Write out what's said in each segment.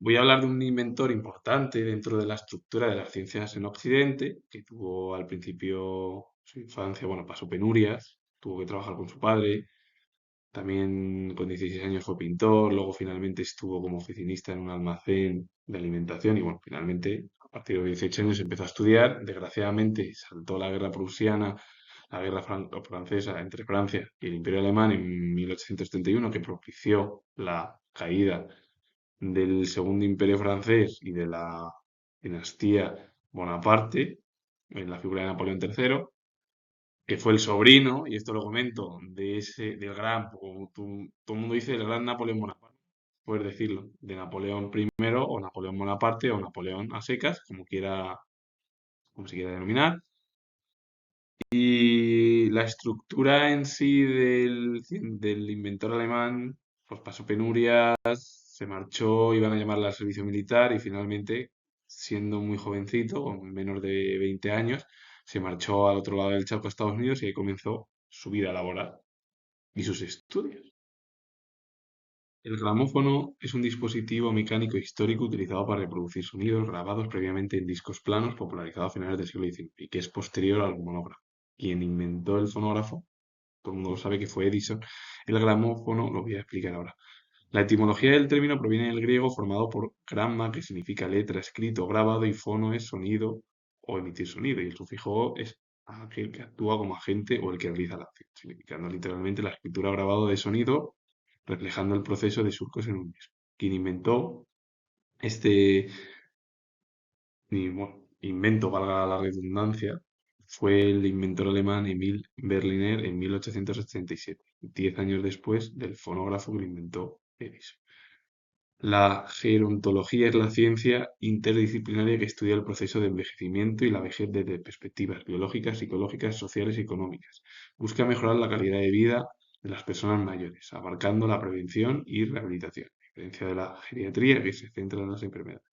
Voy a hablar de un inventor importante dentro de la estructura de las ciencias en Occidente, que tuvo al principio su infancia, bueno, pasó penurias, tuvo que trabajar con su padre, también con 16 años fue pintor, luego finalmente estuvo como oficinista en un almacén de alimentación y bueno, finalmente a partir de los 18 años empezó a estudiar. Desgraciadamente saltó la guerra prusiana, la guerra francesa entre Francia y el Imperio Alemán en 1831, que propició la caída del Segundo Imperio Francés y de la dinastía Bonaparte, en la figura de Napoleón III, que fue el sobrino, y esto lo comento, del gran, como todo el mundo dice, del gran Napoleón Bonaparte, puedes decirlo, de Napoleón primero o Napoleón Bonaparte o Napoleón a secas, como se quiera denominar. Y la estructura en sí del inventor alemán, pues pasó penurias, se marchó, iban a llamarla al servicio militar y finalmente, siendo muy jovencito, con menos de 20 años, se marchó al otro lado del charco a Estados Unidos y ahí comenzó su vida laboral y sus estudios. El gramófono es un dispositivo mecánico histórico utilizado para reproducir sonidos grabados previamente en discos planos, popularizado a finales del siglo XIX y que es posterior al monógrafo. Quien inventó el fonógrafo, todo el mundo sabe que fue Edison. El gramófono lo voy a explicar ahora. La etimología del término proviene del griego formado por gramma, que significa letra, escrito, grabado, y fono es sonido o emitir sonido, y el sufijo es aquel que actúa como agente o el que realiza la acción, significando literalmente la escritura o grabado de sonido, reflejando el proceso de surcos en un mismo. Quien inventó este bueno, invento, valga la redundancia, fue el inventor alemán Emil Berliner en 1887, 10 años después del fonógrafo que lo inventó Edison. La gerontología es la ciencia interdisciplinaria que estudia el proceso de envejecimiento y la vejez desde perspectivas biológicas, psicológicas, sociales y económicas. Busca mejorar la calidad de vida de las personas mayores, abarcando la prevención y rehabilitación, a diferencia de la geriatría que se centra en las enfermedades.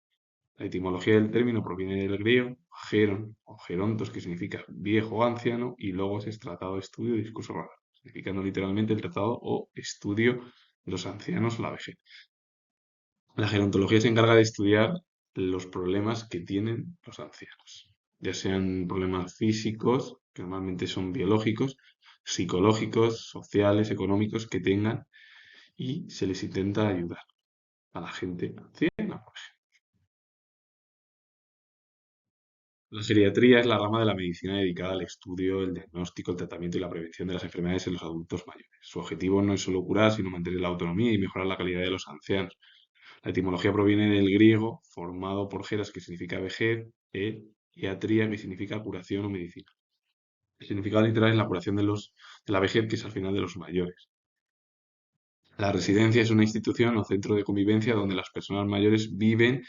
La etimología del término proviene del griego geron o gerontos, que significa viejo o anciano, y logos es tratado, estudio, discurso oral, significando literalmente el tratado o estudio de los ancianos, la vejez. La gerontología se encarga de estudiar los problemas que tienen los ancianos, ya sean problemas físicos, que normalmente son biológicos, psicológicos, sociales, económicos que tengan y se les intenta ayudar a la gente anciana. La geriatría es la rama de la medicina dedicada al estudio, el diagnóstico, el tratamiento y la prevención de las enfermedades en los adultos mayores. Su objetivo no es solo curar, sino mantener la autonomía y mejorar la calidad de los ancianos. La etimología proviene del griego, formado por geras, que significa vejez, y atría, que significa curación o medicina. El significado literal es la curación de la vejez, que es al final de los mayores. La residencia es una institución o centro de convivencia donde las personas mayores viven,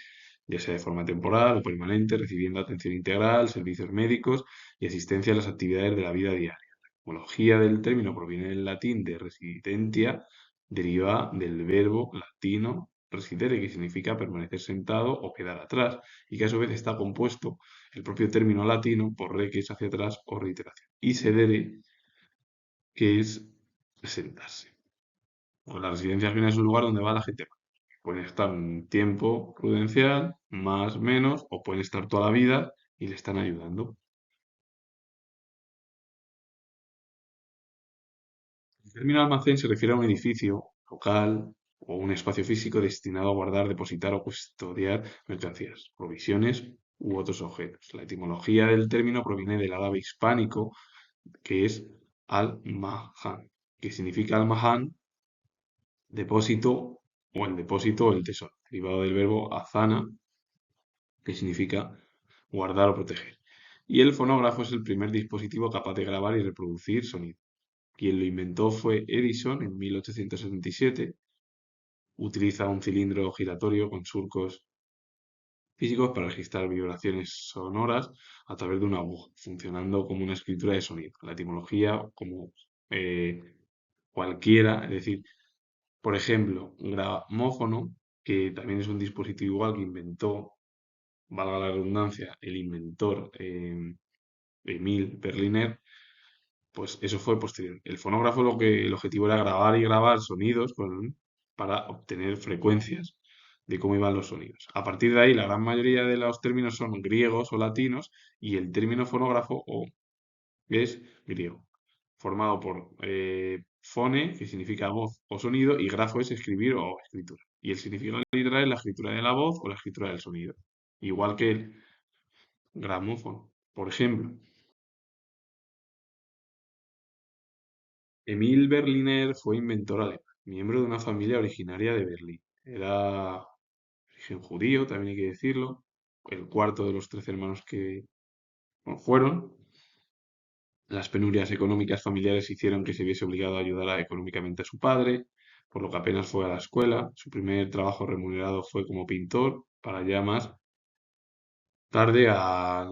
ya sea de forma temporal o permanente, recibiendo atención integral, servicios médicos y asistencia a las actividades de la vida diaria. La etimología del término proviene del latín de residentia, deriva del verbo latino residere, que significa permanecer sentado o quedar atrás, y que a su vez está compuesto el propio término latino por re, que es hacia atrás, o reiteración, y sedere, que es sentarse. Pues la residencia al final es un lugar donde va la gente. Pueden estar un tiempo prudencial, más, menos, o pueden estar toda la vida y le están ayudando. El término almacén se refiere a un edificio, local o un espacio físico destinado a guardar, depositar o custodiar mercancías, provisiones u otros objetos. La etimología del término proviene del árabe hispánico, que es al-mahán, que significa al-mahán, depósito o el depósito o el tesoro, derivado del verbo azana, que significa guardar o proteger. Y el fonógrafo es el primer dispositivo capaz de grabar y reproducir sonido. Quien lo inventó fue Edison en 1877. Utiliza un cilindro giratorio con surcos físicos para registrar vibraciones sonoras a través de una aguja, funcionando como una escritura de sonido. La etimología, como cualquiera, es decir, por ejemplo, un gramófono, que también es un dispositivo igual que inventó, valga la redundancia, el inventor Emil Berliner, pues eso fue posterior. El fonógrafo el objetivo era grabar y grabar sonidos para obtener frecuencias de cómo iban los sonidos. A partir de ahí, la gran mayoría de los términos son griegos o latinos y el término fonógrafo es griego, formado por fone, que significa voz o sonido, y grafo es escribir o escritura. Y el significado literal es la escritura de la voz o la escritura del sonido. Igual que el gramófono, por ejemplo. Emil Berliner fue inventor alemán, miembro de una familia originaria de Berlín. Era de origen judío, también hay que decirlo, el cuarto de los 13 hermanos que bueno, fueron. Las penurias económicas familiares hicieron que se viese obligado a ayudar económicamente a su padre, por lo que apenas fue a la escuela. Su primer trabajo remunerado fue como pintor, para ya más tarde, a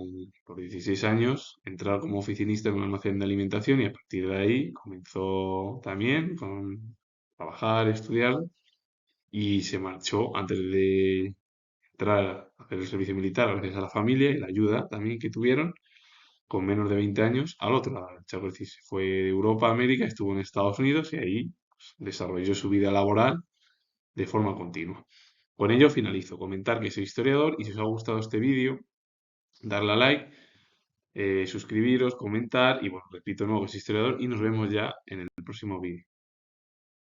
los 16 años, entrar como oficinista en un almacén de alimentación y a partir de ahí comenzó también con trabajar, estudiar y se marchó antes de entrar a hacer el servicio militar gracias a la familia y la ayuda también que tuvieron con menos de 20 años al otro lado del charco. Es decir, se fue de Europa a América, estuvo en Estados Unidos y ahí pues, desarrolló su vida laboral de forma continua. Con ello finalizo. Comentar que soy historiador y si os ha gustado este vídeo, darle a like, suscribiros, comentar y bueno, repito de nuevo que soy historiador y nos vemos ya en el próximo vídeo.